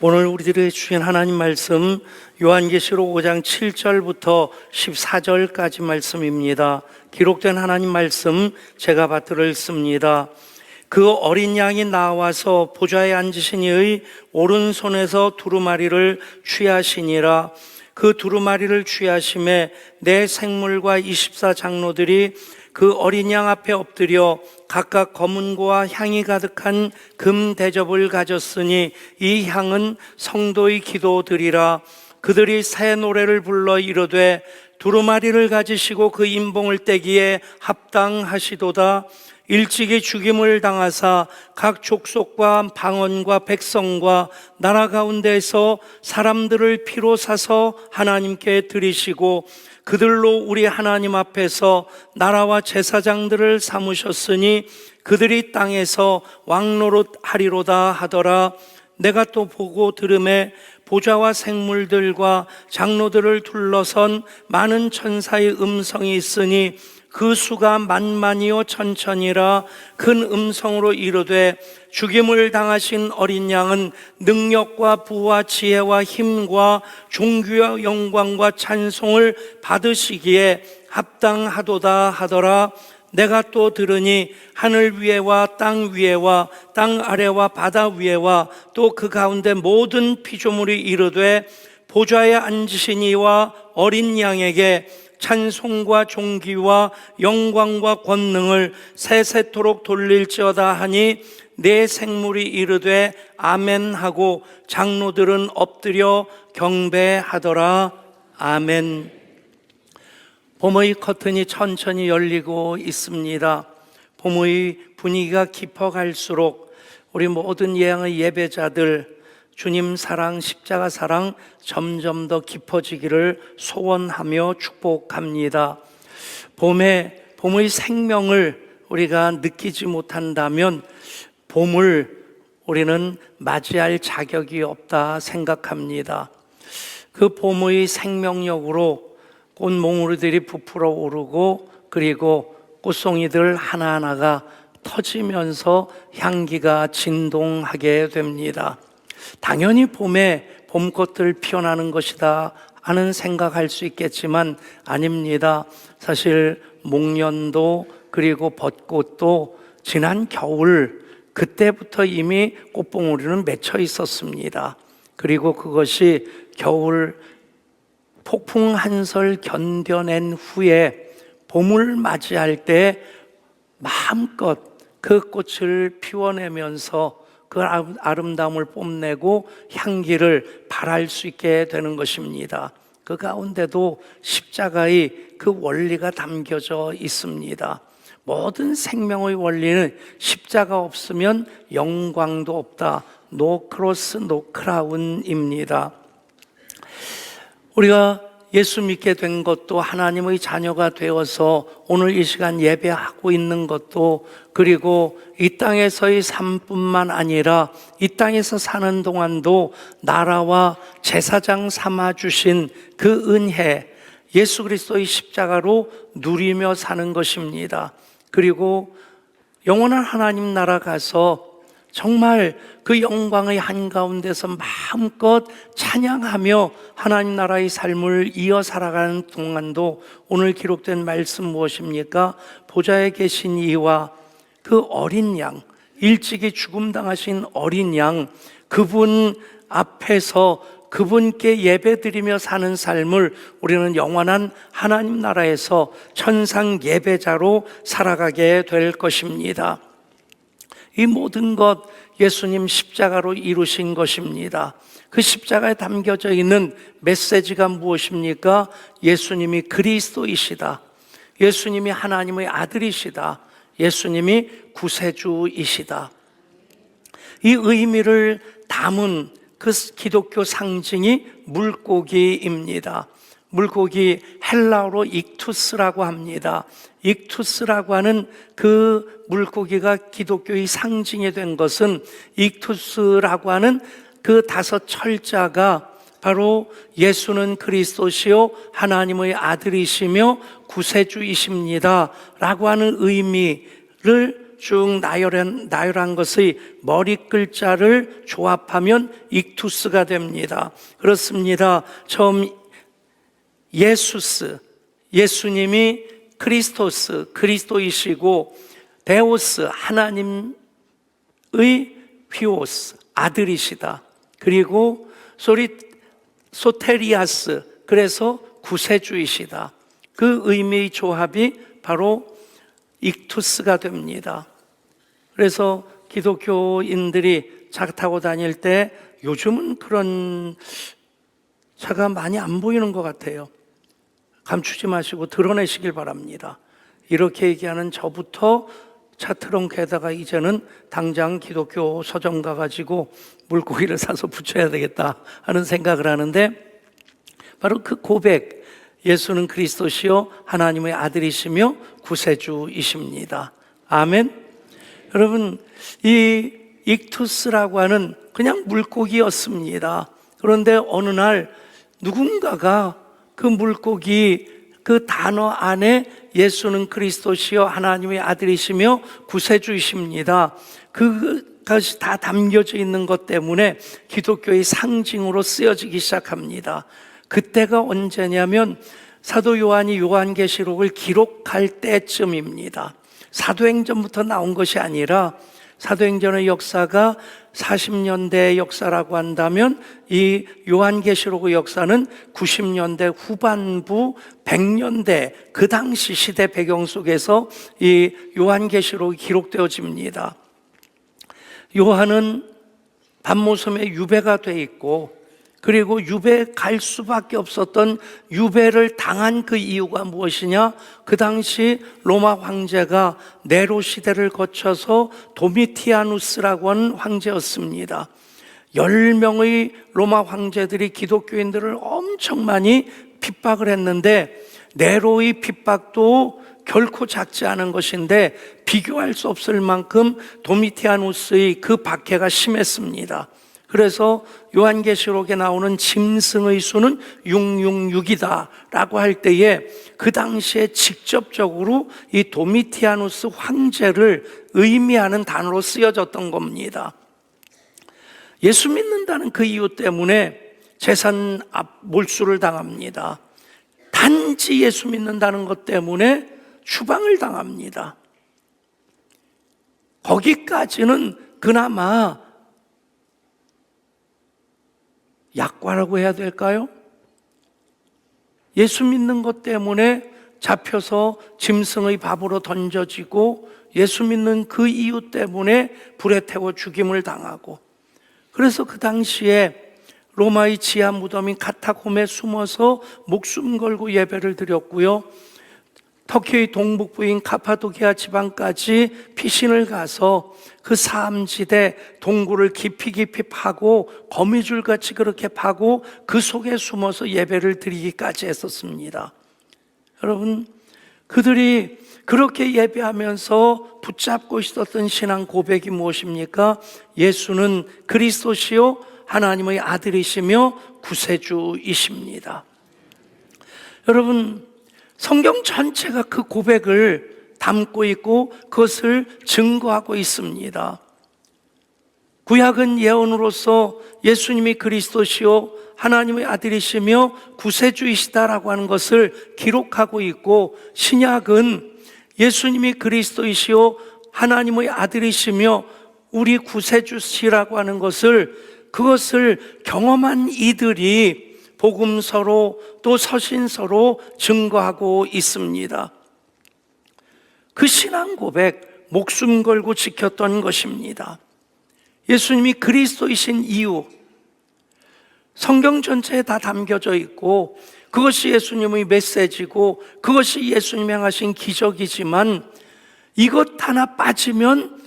오늘 우리들에게 주신 하나님 말씀 요한계시록 5장 7절부터 14절까지 말씀입니다. 기록된 하나님 말씀 제가 받들어 읽습니다. 그 어린 양이 나와서 보좌에 앉으신 이의 오른손에서 두루마리를 취하시니라. 그 두루마리를 취하심에 내 생물과 24장로들이 그 어린 양 앞에 엎드려 각각 검은고와 향이 가득한 금 대접을 가졌으니 이 향은 성도의 기도드리라. 그들이 새 노래를 불러 이르되 두루마리를 가지시고 그 인봉을 떼기에 합당하시도다. 일찍이 죽임을 당하사 각 족속과 방언과 백성과 나라 가운데에서 사람들을 피로 사서 하나님께 드리시고 그들로 우리 하나님 앞에서 나라와 제사장들을 삼으셨으니 그들이 땅에서 왕노릇 하리로다 하더라. 내가 또 보고 들음에 보좌와 생물들과 장로들을 둘러선 많은 천사의 음성이 있으니 그 수가 만만이요 천천이라. 큰 음성으로 이르되 죽임을 당하신 어린 양은 능력과 부와 지혜와 힘과 존귀와 영광과 찬송을 받으시기에 합당하도다 하더라. 내가 또 들으니 하늘 위에와 땅 위에와 땅 아래와 바다 위에와 또 그 가운데 모든 피조물이 이르되 보좌에 앉으신 이와 어린 양에게 찬송과 존귀와 영광과 권능을 세세토록 돌릴지어다 하니 내 생물이 이르되 아멘 하고 장로들은 엎드려 경배하더라. 아멘. 봄의 커튼이 천천히 열리고 있습니다. 봄의 분위기가 깊어갈수록 우리 모든 예양의 예배자들 주님 사랑, 십자가 사랑 점점 더 깊어지기를 소원하며 축복합니다. 봄의 생명을 우리가 느끼지 못한다면 봄을 우리는 맞이할 자격이 없다 생각합니다. 그 봄의 생명력으로 꽃몽우리들이 부풀어 오르고 그리고 꽃송이들 하나하나가 터지면서 향기가 진동하게 됩니다. 당연히 봄에 봄꽃들 피어나는 것이다 하는 생각할 수 있겠지만 아닙니다. 사실 목련도 그리고 벚꽃도 지난 겨울 그때부터 이미 꽃봉오리는 맺혀 있었습니다. 그리고 그것이 겨울 폭풍 한설 견뎌낸 후에 봄을 맞이할 때 마음껏 그 꽃을 피워내면서 그 아름다움을 뽐내고 향기를 발할 수 있게 되는 것입니다. 그 가운데도 십자가의 그 원리가 담겨져 있습니다. 모든 생명의 원리는 십자가 없으면 영광도 없다. 노 크로스 노 크라운입니다. 우리가 예수 믿게 된 것도 하나님의 자녀가 되어서 오늘 이 시간 예배하고 있는 것도 그리고 이 땅에서의 삶뿐만 아니라 이 땅에서 사는 동안도 나라와 제사장 삼아주신 그 은혜 예수 그리스도의 십자가로 누리며 사는 것입니다. 그리고 영원한 하나님 나라 가서 정말 그 영광의 한가운데서 마음껏 찬양하며 하나님 나라의 삶을 이어 살아가는 동안도 오늘 기록된 말씀 무엇입니까? 보좌에 계신 이와 그 어린 양, 일찍이 죽음당하신 어린 양, 그분 앞에서 그분께 예배드리며 사는 삶을 우리는 영원한 하나님 나라에서 천상 예배자로 살아가게 될 것입니다. 이 모든 것 예수님 십자가로 이루신 것입니다. 그 십자가에 담겨져 있는 메시지가 무엇입니까? 예수님이 그리스도이시다. 예수님이 하나님의 아들이시다. 예수님이 구세주이시다. 이 의미를 담은 그 기독교 상징이 물고기입니다. 물고기 헬라어로 익투스라고 합니다. 익투스라고 하는 그 물고기가 기독교의 상징이 된 것은 익투스라고 하는 그 5 철자가 바로 예수는 그리스도시요 하나님의 아들이시며 구세주이십니다 라고 하는 의미를 쭉 나열한 것의 머리 글자를 조합하면 익투스가 됩니다. 그렇습니다. 처음 예수스, 예수님이 크리스토스, 그리스도이시고, 데오스, 하나님의 휘오스, 아들이시다. 그리고 소테리아스, 그래서 구세주이시다. 그 의미의 조합이 바로 익투스가 됩니다. 그래서 기독교인들이 차 타고 다닐 때 요즘은 그런 차가 많이 안 보이는 것 같아요. 감추지 마시고 드러내시길 바랍니다. 이렇게 얘기하는 저부터 차 트렁크에다가 이제는 당장 기독교 서점 가가지고 물고기를 사서 붙여야 되겠다 하는 생각을 하는데, 바로 그 고백, 예수는 그리스도시요 하나님의 아들이시며 구세주이십니다. 아멘. 여러분, 이 익투스라고 하는 그냥 물고기였습니다. 그런데 어느 날 누군가가 그 물고기 그 단어 안에 예수는 그리스도시요 하나님의 아들이시며 구세주이십니다, 그것이 다 담겨져 있는 것 때문에 기독교의 상징으로 쓰여지기 시작합니다. 그때가 언제냐면 사도 요한이 요한계시록을 기록할 때쯤입니다. 사도행전부터 나온 것이 아니라 사도행전의 역사가 40년대 역사라고 한다면 이 요한계시록의 역사는 90년대 후반부 100년대 그 당시 시대 배경 속에서 이 요한계시록이 기록되어집니다. 요한은 밤모섬에 유배가 돼 있고, 그리고 유배 갈 수밖에 없었던 유배를 당한 그 이유가 무엇이냐? 그 당시 로마 황제가 네로 시대를 거쳐서 도미티아누스라고 하는 황제였습니다. 10명의 로마 황제들이 기독교인들을 엄청 많이 핍박을 했는데, 네로의 핍박도 결코 작지 않은 것인데 비교할 수 없을 만큼 도미티아누스의 그 박해가 심했습니다. 그래서 요한계시록에 나오는 짐승의 수는 666이다 라고 할 때에 그 당시에 직접적으로 이 도미티아누스 황제를 의미하는 단어로 쓰여졌던 겁니다. 예수 믿는다는 그 이유 때문에 재산 몰수를 당합니다. 단지 예수 믿는다는 것 때문에 추방을 당합니다. 거기까지는 그나마 약과라고 해야 될까요? 예수 믿는 것 때문에 잡혀서 짐승의 밥으로 던져지고, 예수 믿는 그 이유 때문에 불에 태워 죽임을 당하고, 그래서 그 당시에 로마의 지하 무덤인 카타콤에 숨어서 목숨 걸고 예배를 드렸고요, 터키의 동북부인 카파도키아 지방까지 피신을 가서 그 사암지대 동굴을 깊이 파고 거미줄같이 그렇게 파고 그 속에 숨어서 예배를 드리기까지 했었습니다. 여러분, 그들이 그렇게 예배하면서 붙잡고 있었던 신앙 고백이 무엇입니까? 예수는 그리스도시요 하나님의 아들이시며 구세주이십니다. 여러분, 성경 전체가 그 고백을 담고 있고 그것을 증거하고 있습니다. 구약은 예언으로서 예수님이 그리스도시요 하나님의 아들이시며 구세주이시다라고 하는 것을 기록하고 있고, 신약은 예수님이 그리스도이시요 하나님의 아들이시며 우리 구세주시라고 하는 그것을 경험한 이들이 복음서로 또 서신서로 증거하고 있습니다. 그 신앙 고백, 목숨 걸고 지켰던 것입니다. 예수님이 그리스도이신 이유, 성경 전체에 다 담겨져 있고 그것이 예수님의 메시지고 그것이 예수님이 행하신 기적이지만, 이것 하나 빠지면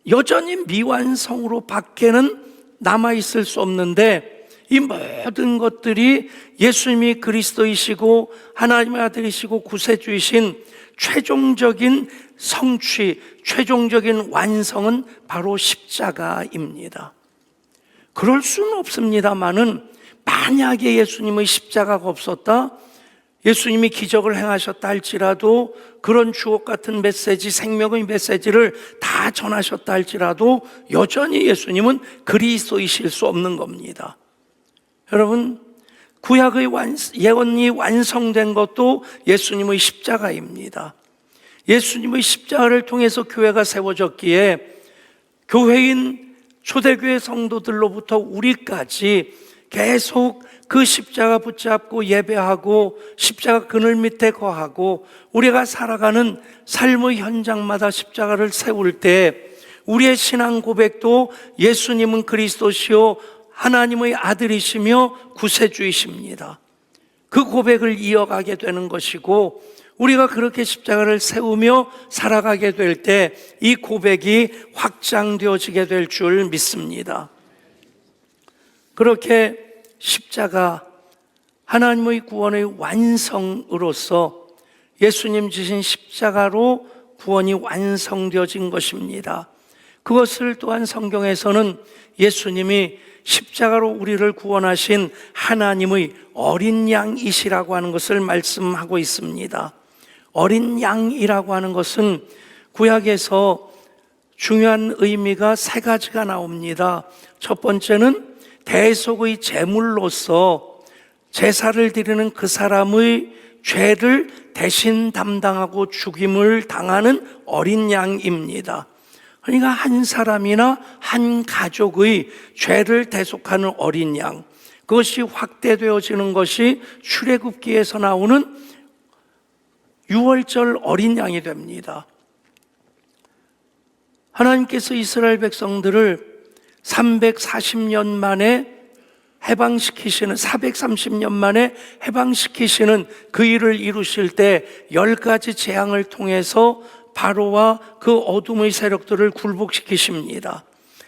여전히 미완성으로 밖에는 남아있을 수 없는데, 이 모든 것들이 예수님이 그리스도이시고 하나님의 아들이시고 구세주이신 최종적인 성취, 최종적인 완성은 바로 십자가입니다. 그럴 수는 없습니다만은 만약에 예수님의 십자가가 없었다, 예수님이 기적을 행하셨다 할지라도 그런 주옥 같은 메시지, 생명의 메시지를 다 전하셨다 할지라도 여전히 예수님은 그리스도이실 수 없는 겁니다. 여러분, 구약의 예언이 완성된 것도 예수님의 십자가입니다. 예수님의 십자가를 통해서 교회가 세워졌기에 교회인 초대교회 성도들로부터 우리까지 계속 그 십자가 붙잡고 예배하고 십자가 그늘 밑에 거하고 우리가 살아가는 삶의 현장마다 십자가를 세울 때 우리의 신앙 고백도 예수님은 그리스도시요 하나님의 아들이시며 구세주이십니다. 그 고백을 이어가게 되는 것이고 우리가 그렇게 십자가를 세우며 살아가게 될 때 이 고백이 확장되어지게 될 줄 믿습니다. 그렇게 십자가, 하나님의 구원의 완성으로서 예수님 지신 십자가로 구원이 완성되어진 것입니다. 그것을 또한 성경에서는 예수님이 십자가로 우리를 구원하신 하나님의 어린 양이시라고 하는 것을 말씀하고 있습니다. 어린 양이라고 하는 것은 구약에서 중요한 의미가 세 가지가 나옵니다. 첫 번째는 대속의 제물로서 제사를 드리는 그 사람의 죄를 대신 담당하고 죽임을 당하는 어린 양입니다. 그러니까 한 사람이나 한 가족의 죄를 대속하는 어린 양, 그것이 확대되어지는 것이 출애굽기에서 나오는 유월절 어린 양이 됩니다. 하나님께서 이스라엘 백성들을 340년 만에 해방시키시는, 430년 만에 해방시키시는 그 일을 이루실 때 10가지 재앙을 통해서 바로와 그 어둠의 세력들을 굴복시키십니다.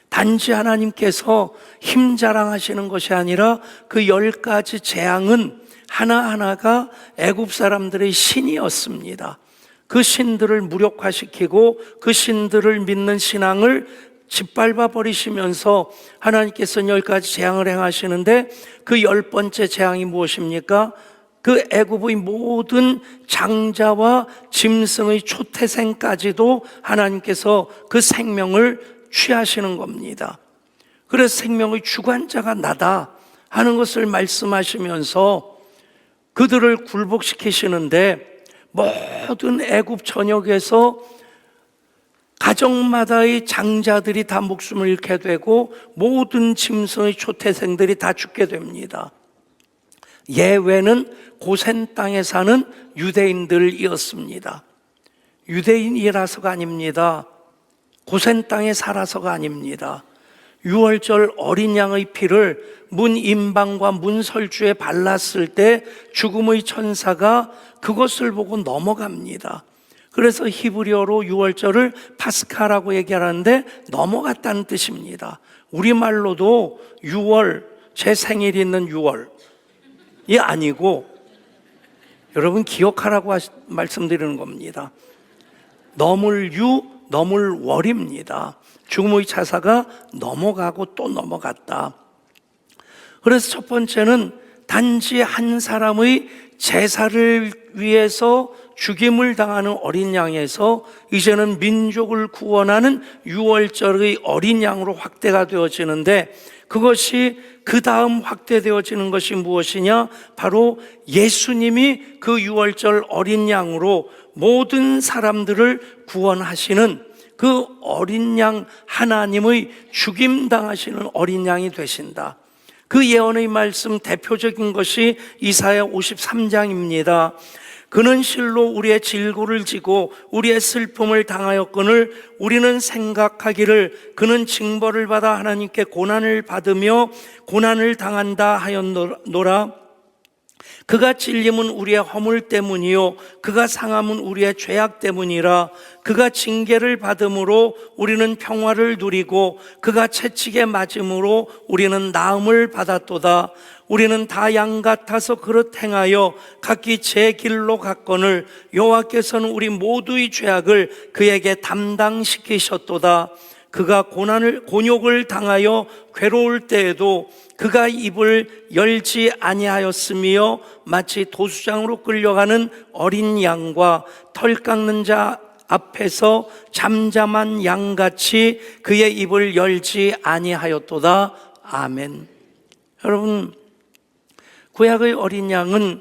단지 하나님께서 힘 자랑하시는 것이 아니라 그 10가지 재앙은 하나하나가 애굽 사람들의 신이었습니다. 그 신들을 무력화시키고 그 신들을 믿는 신앙을 짓밟아 버리시면서 하나님께서는 10가지 재앙을 행하시는데 그 10번째 재앙이 무엇입니까? 그 애굽의 모든 장자와 짐승의 초태생까지도 하나님께서 그 생명을 취하시는 겁니다. 그래서 생명의 주관자가 나다 하는 것을 말씀하시면서 그들을 굴복시키시는데 모든 애굽 전역에서 가정마다의 장자들이 다 목숨을 잃게 되고 모든 짐승의 초태생들이 다 죽게 됩니다. 예외는 고센 땅에 사는 유대인들이었습니다. 유대인이라서가 아닙니다. 고센 땅에 살아서가 아닙니다. 유월절 어린 양의 피를 문 임방과 문 설주에 발랐을 때 죽음의 천사가 그것을 보고 넘어갑니다. 그래서 히브리어로 유월절을 파스카라고 얘기하는데 넘어갔다는 뜻입니다. 우리말로도 유월, 제 생일이 있는 유월이 아니고 여러분 기억하라고 말씀드리는 겁니다. 넘을 유, 넘을 월입니다. 죽음의 차사가 넘어가고 또 넘어갔다. 그래서 첫 번째는 단지 한 사람의 제사를 위해서 죽임을 당하는 어린 양에서 이제는 민족을 구원하는 유월절의 어린 양으로 확대가 되어지는데 그것이 그 다음 확대되어지는 것이 무엇이냐? 바로 예수님이 그 유월절 어린 양으로 모든 사람들을 구원하시는 그 어린 양, 하나님의 죽임당하시는 어린 양이 되신다. 그 예언의 말씀 대표적인 것이 이사야 53장입니다. 그는 실로 우리의 질고를 지고 우리의 슬픔을 당하였거늘 우리는 생각하기를 그는 징벌을 받아 하나님께 고난을 받으며 고난을 당한다 하였노라. 그가 찔림은 우리의 허물 때문이요 그가 상함은 우리의 죄악 때문이라. 그가 징계를 받음으로 우리는 평화를 누리고 그가 채찍에 맞음으로 우리는 나음을 받았도다. 우리는 다 양 같아서 그릇 행하여 각기 제 길로 갔거늘 여호와께서는 우리 모두의 죄악을 그에게 담당시키셨도다. 그가 곤욕을 당하여 괴로울 때에도 그가 입을 열지 아니하였으며 마치 도수장으로 끌려가는 어린 양과 털 깎는 자 앞에서 잠잠한 양같이 그의 입을 열지 아니하였도다. 아멘. 여러분, 구약의 어린 양은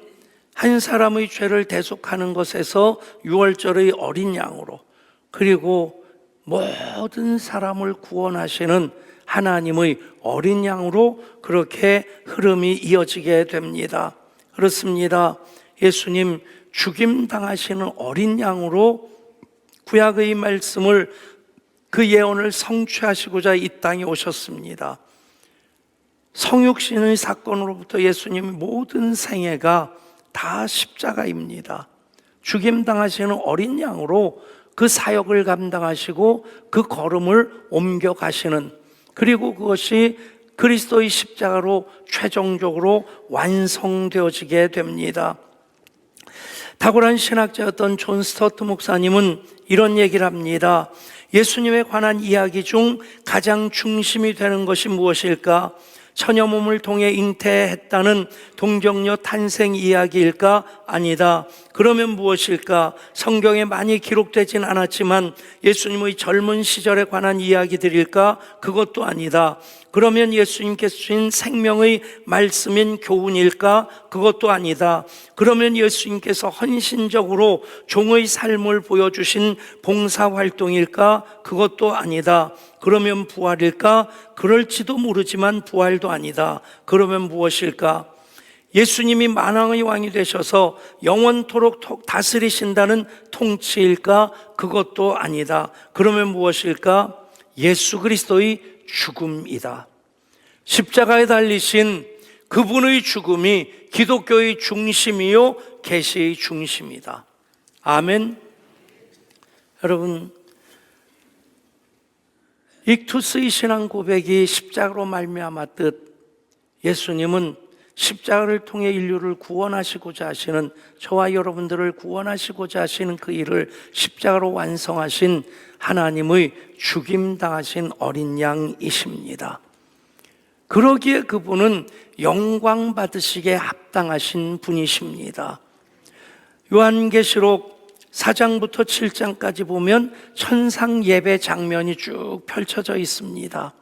한 사람의 죄를 대속하는 것에서 유월절의 어린 양으로, 그리고 모든 사람을 구원하시는 하나님의 어린 양으로 그렇게 흐름이 이어지게 됩니다. 그렇습니다. 예수님 죽임 당하시는 어린 양으로 구약의 말씀을, 그 예언을 성취하시고자 이 땅에 오셨습니다. 성육신의 사건으로부터 예수님의 모든 생애가 다 십자가입니다. 죽임 당하시는 어린 양으로 그 사역을 감당하시고 그 걸음을 옮겨가시는, 그리고 그것이 그리스도의 십자가로 최종적으로 완성되어지게 됩니다. 탁월한 신학자였던 존 스토트 목사님은 이런 얘기를 합니다. 예수님에 관한 이야기 중 가장 중심이 되는 것이 무엇일까? 처녀 몸을 통해 잉태했다는 동정녀 탄생 이야기일까? 아니다. 그러면 무엇일까? 성경에 많이 기록되진 않았지만 예수님의 젊은 시절에 관한 이야기들일까? 그것도 아니다. 그러면 예수님께서 주신 생명의 말씀인 교훈일까? 그것도 아니다. 그러면 예수님께서 헌신적으로 종의 삶을 보여주신 봉사활동일까? 그것도 아니다. 그러면 부활일까? 그럴지도 모르지만 부활도 아니다. 그러면 무엇일까? 예수님이 만왕의 왕이 되셔서 영원토록 다스리신다는 통치일까? 그것도 아니다. 그러면 무엇일까? 예수 그리스도의 죽음이다. 십자가에 달리신 그분의 죽음이 기독교의 중심이요 계시의 중심이다. 아멘. 여러분, 익투스의 신앙 고백이 십자가로 말미암았듯 예수님은 십자가를 통해 인류를 구원하시고자 하시는, 저와 여러분들을 구원하시고자 하시는 그 일을 십자가로 완성하신 하나님의 죽임당하신 어린 양이십니다. 그러기에 그분은 영광 받으시기에 합당하신 분이십니다. 요한계시록 4장부터 7장까지 보면 천상 예배 장면이 쭉 펼쳐져 있습니다.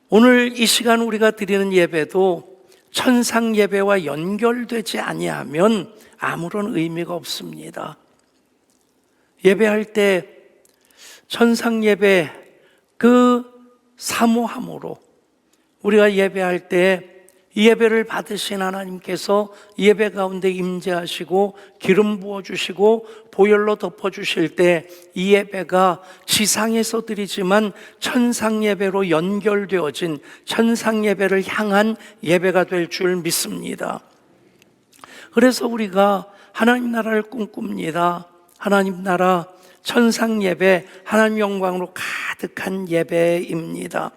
오늘 이 시간 우리가 드리는 예배도 천상 예배와 연결되지 아니하면 아무런 의미가 없습니다. 예배할 때 천상 예배 그 사모함으로 우리가 예배할 때 이 예배를 받으신 하나님께서 예배 가운데 임재하시고 기름 부어주시고 보혈로 덮어주실 때 이 예배가 지상에서 드리지만 천상 예배로 연결되어진 천상 예배를 향한 예배가 될 줄 믿습니다. 그래서 우리가 하나님 나라를 꿈꿉니다. 하나님 나라, 천상 예배, 하나님 영광으로 가득한 예배입니다.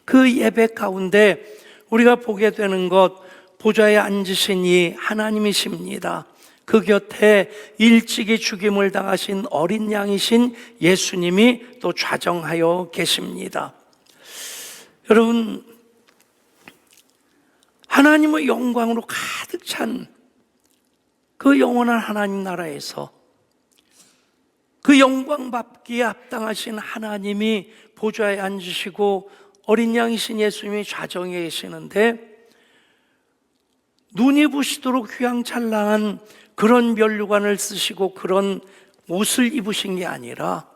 그 예배 가운데 우리가 보게 되는 것, 보좌에 앉으신 이 하나님이십니다. 그 곁에 일찍이 죽임을 당하신 어린 양이신 예수님이 또 좌정하여 계십니다. 여러분, 하나님의 영광으로 가득 찬 그 영원한 하나님 나라에서 그 영광 받기에 합당하신 하나님이 보좌에 앉으시고 어린 양이신 예수님이 좌정해 계시는데, 눈이 부시도록 휘황찬란한 그런 면류관을 쓰시고 그런 옷을 입으신 게 아니라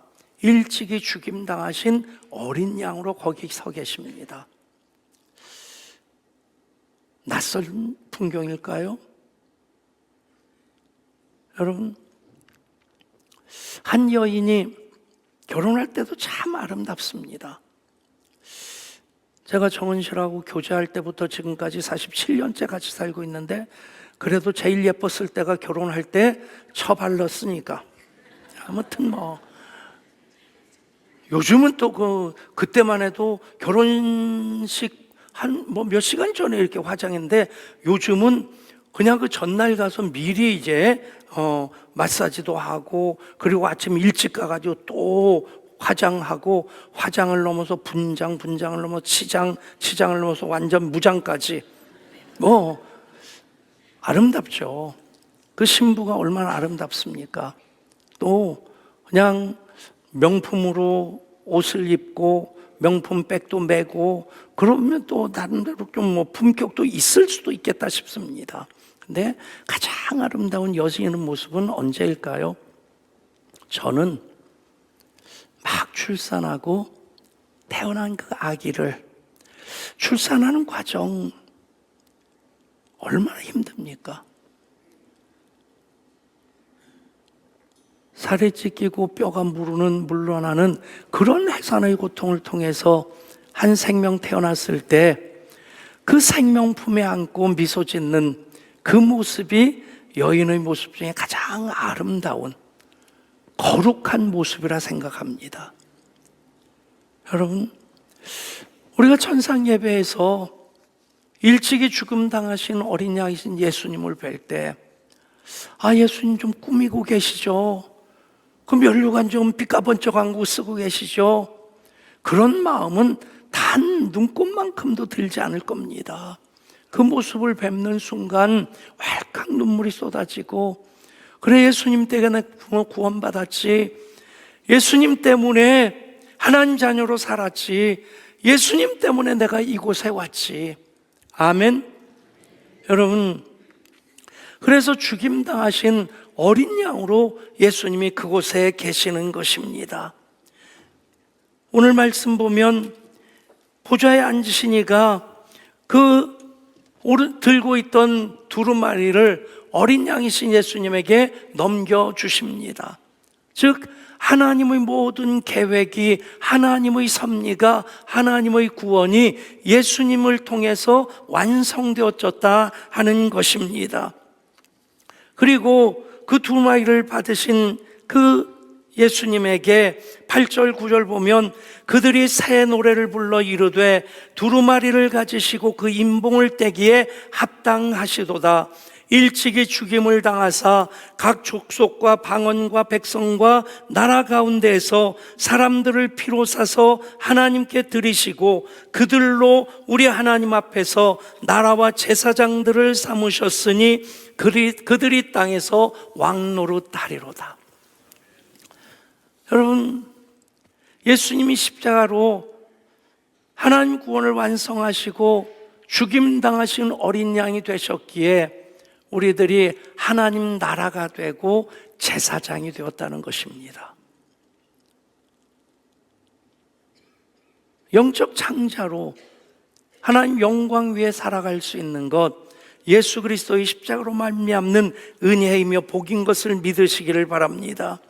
일찍이 죽임당하신 어린 양으로 거기 서 계십니다. 낯선 풍경일까요? 여러분, 한 여인이 결혼할 때도 참 아름답습니다. 제가 정은 씨하고 교제할 때부터 지금까지 47년째 같이 살고 있는데, 그래도 제일 예뻤을 때가 결혼할 때 처발랐으니까. 아무튼 요즘은 또 그때만 해도 결혼식 한 몇 시간 전에 이렇게 화장했는데, 요즘은 그냥 그 전날 가서 미리 이제 마사지도 하고, 그리고 아침 일찍 가가지고 또 화장하고 화장을 넘어서 분장, 분장을 넘어서 치장, 치장을 넘어서 완전 무장까지 아름답죠. 그 신부가 얼마나 아름답습니까? 또 그냥 명품으로 옷을 입고 명품 백도 메고 그러면 또 나름대로 좀 품격도 있을 수도 있겠다 싶습니다. 근데 가장 아름다운 여인의 모습은 언제일까요? 저는 막 출산하고 태어난 그 아기를 출산하는 과정 얼마나 힘듭니까? 살이 찢기고 뼈가 물러나는 그런 해산의 고통을 통해서 한 생명 태어났을 때 그 생명 품에 안고 미소 짓는 그 모습이 여인의 모습 중에 가장 아름다운 거룩한 모습이라 생각합니다. 여러분, 우리가 천상 예배에서 일찍이 죽음 당하신 어린 양이신 예수님을 뵐 때 예수님 좀 꾸미고 계시죠? 그 면류관 좀 삐까번쩍한 거 쓰고 계시죠? 그런 마음은 단 눈곱만큼도 들지 않을 겁니다. 그 모습을 뵙는 순간 왈칵 눈물이 쏟아지고, 그래 예수님 때문에 구원받았지, 예수님 때문에 하나님 자녀로 살았지, 예수님 때문에 내가 이곳에 왔지. 아멘. 여러분, 그래서 죽임당하신 어린 양으로 예수님이 그곳에 계시는 것입니다. 오늘 말씀 보면 보좌에 앉으신 이가 그 들고 있던 두루마리를 어린 양이신 예수님에게 넘겨주십니다. 즉 하나님의 모든 계획이, 하나님의 섭리가, 하나님의 구원이 예수님을 통해서 완성되어졌다 하는 것입니다. 그리고 그 두루마리를 받으신 그 예수님에게 8절 9절 보면 그들이 새 노래를 불러 이르되 두루마리를 가지시고 그 임봉을 떼기에 합당하시도다. 일찍이 죽임을 당하사 각 족속과 방언과 백성과 나라 가운데에서 사람들을 피로 사서 하나님께 드리시고 그들로 우리 하나님 앞에서 나라와 제사장들을 삼으셨으니 그들이 땅에서 왕노릇하리로다. 여러분, 예수님이 십자가로 하나님 구원을 완성하시고 죽임당하신 어린 양이 되셨기에 우리들이 하나님 나라가 되고 제사장이 되었다는 것입니다. 영적 창자로 하나님 영광 위에 살아갈 수 있는 것, 예수 그리스도의 십자가로 말미암는 은혜이며 복인 것을 믿으시기를 바랍니다.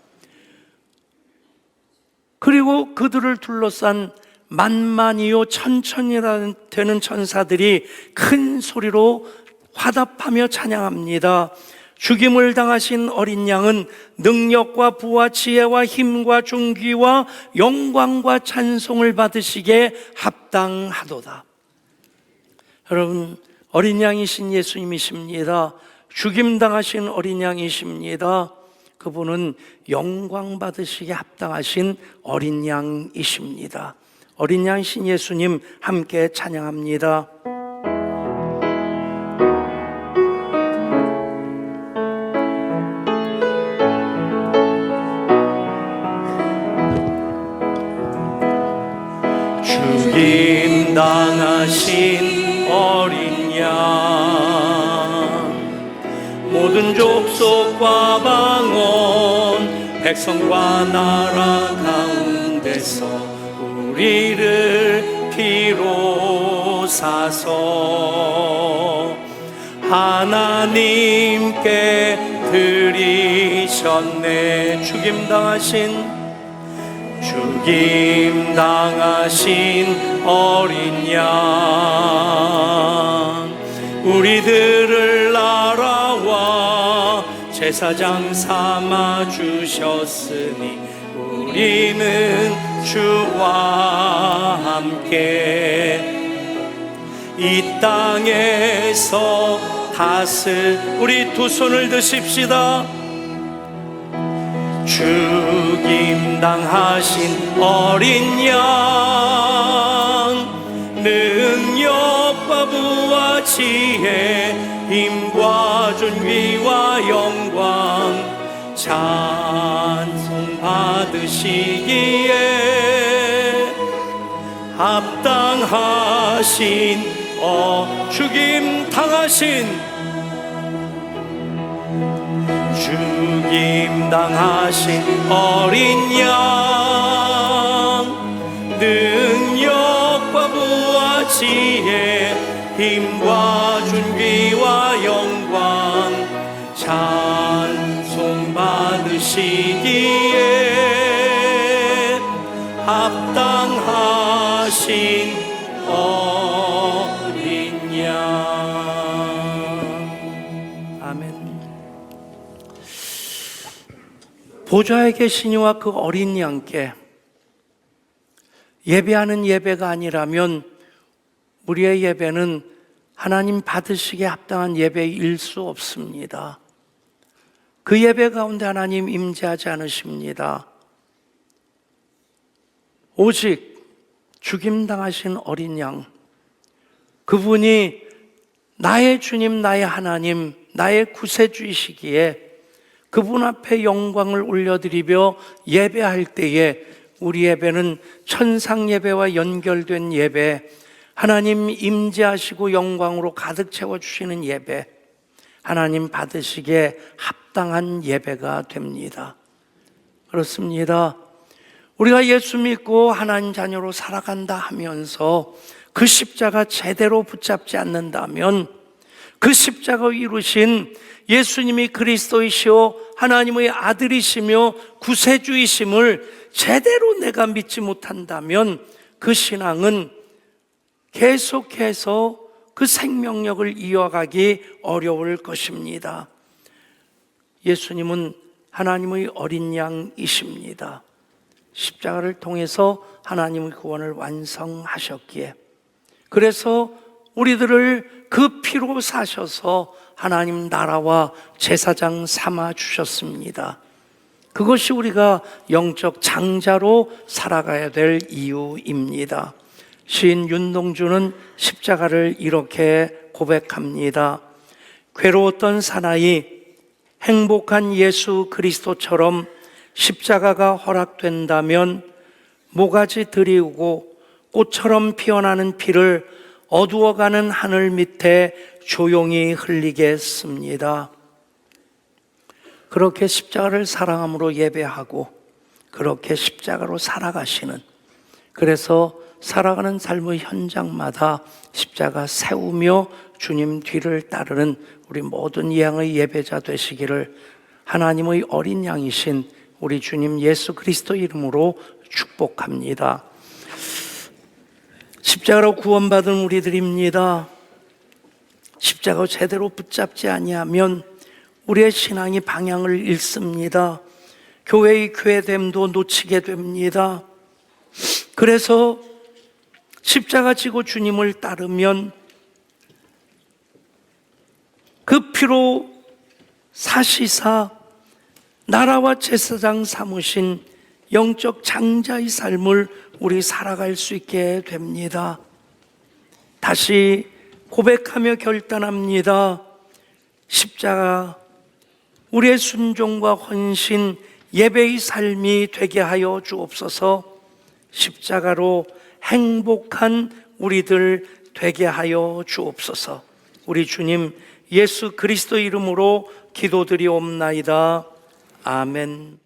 그리고 그들을 둘러싼 만만이요 천천이라 되는 천사들이 큰 소리로 화답하며 찬양합니다. 죽임을 당하신 어린 양은 능력과 부와 지혜와 힘과 존귀와 영광과 찬송을 받으시기에 합당하도다. 여러분, 어린 양이신 예수님이십니다. 죽임 당하신 어린 양이십니다. 그분은 영광 받으시기에 합당하신 어린 양이십니다. 어린 양이신 예수님 함께 찬양합니다. 죽임 당하신 어린 양, 모든 족속과 방언 백성과 나라 가운데서 우리를 피로 사서 하나님께 드리셨네. 죽임 당하신 어린 양, 우리들을 나라와 제사장 삼아 주셨으니 우리는 주와 함께 이 땅에서 우리 두 손을 드십시다. 죽임 당하신 어린 양, 능력과 부와 지혜, 힘과 존귀와 영광 찬송 받으시기에 합당하신 죽임 당하신 어린 양, 능력과 부와 지혜, 힘과 존귀와 영광 찬송 받으시기에 합당하신 어린 양. 아멘. 보좌에 계신 이와 그 어린 양께 예배하는 예배가 아니라면 우리의 예배는 하나님 받으시기에 합당한 예배일 수 없습니다. 그 예배 가운데 하나님 임재하지 않으십니다. 오직 죽임당하신 어린 양, 그분이 나의 주님, 나의 하나님, 나의 구세주이시기에 그분 앞에 영광을 올려드리며 예배할 때에 우리 예배는 천상 예배와 연결된 예배, 하나님 임재하시고 영광으로 가득 채워주시는 예배, 하나님 받으시기에 합당한 예배가 됩니다. 그렇습니다. 우리가 예수 믿고 하나님 자녀로 살아간다 하면서 그 십자가 제대로 붙잡지 않는다면, 그 십자가 이루신 예수님이 그리스도이시오 하나님의 아들이시며 구세주이심을 제대로 내가 믿지 못한다면 그 신앙은 계속해서 그 생명력을 이어가기 어려울 것입니다. 예수님은 하나님의 어린 양이십니다. 십자가를 통해서 하나님의 구원을 완성하셨기에, 그래서 우리들을 그 피로 사셔서 하나님 나라와 제사장 삼아 주셨습니다. 그것이 우리가 영적 장자로 살아가야 될 이유입니다. 시인 윤동주는 십자가를 이렇게 고백합니다. 괴로웠던 사나이, 행복한 예수 그리스도처럼 십자가가 허락된다면 모가지 드리우고 꽃처럼 피어나는 피를 어두워가는 하늘 밑에 조용히 흘리겠습니다. 그렇게 십자가를 사랑함으로 예배하고 그렇게 십자가로 살아가시는, 그래서 살아가는 삶의 현장마다 십자가 세우며 주님 뒤를 따르는 우리 모든 양의 예배자 되시기를 하나님의 어린 양이신 우리 주님 예수 그리스도 이름으로 축복합니다. 십자가로 구원받은 우리들입니다. 십자가 제대로 붙잡지 아니하면 우리의 신앙이 방향을 잃습니다. 교회의 교회됨도 놓치게 됩니다. 그래서 십자가 지고 주님을 따르면 그 피로 사시사 나라와 제사장 삼으신 영적 장자의 삶을 우리 살아갈 수 있게 됩니다. 다시 고백하며 결단합니다. 십자가 우리의 순종과 헌신, 예배의 삶이 되게 하여 주옵소서. 십자가로 행복한 우리들 되게 하여 주옵소서. 우리 주님 예수 그리스도 이름으로 기도드리옵나이다. 아멘.